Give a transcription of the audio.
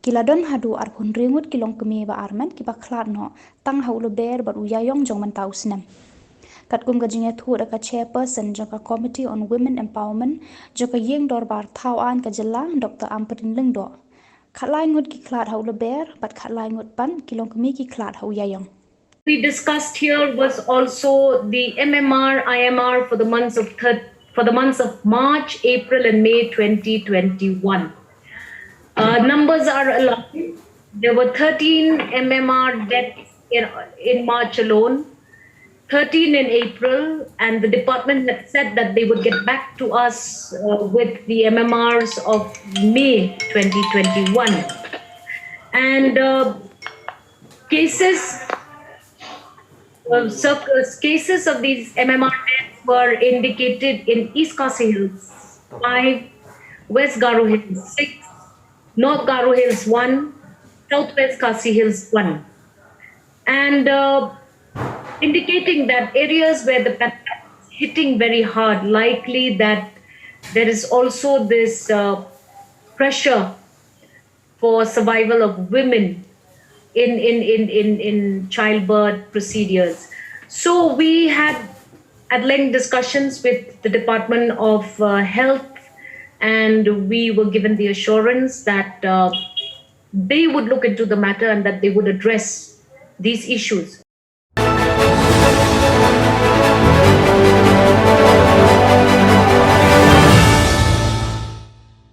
Kiladon Haduh ar ngut ki longkmie ba armet ki ba khlad no tang haulo ber ba uyayong jong man tau snem. Kat kum ka jinge thu ka chairperson joka Committee on Women Empowerment joka yeng dor bar thau an ka jela Dr. Amperin Lengdo. Khlai ngut ki khlad haulo ber bat khlai ngut pan ki longkmie ki khlad hau uyayong. We discussed here was also the MMR, IMR for the months of March, April, and May 2021. Numbers are alarming. There were 13 MMR deaths in March alone, 13 in April, and the department had said that they would get back to us with the MMRs of May 2021. And cases of these MMR deaths were indicated in East Khasi Hills 5, West Garo Hills 6, North Garo Hills 1, Southwest Khasi Hills 1. And indicating that areas where the pandemic is hitting very hard, likely that there is also this pressure for survival of women in childbirth procedures. So we had at length discussions with the Department of Health, and we were given the assurance that they would look into the matter and that they would address these issues.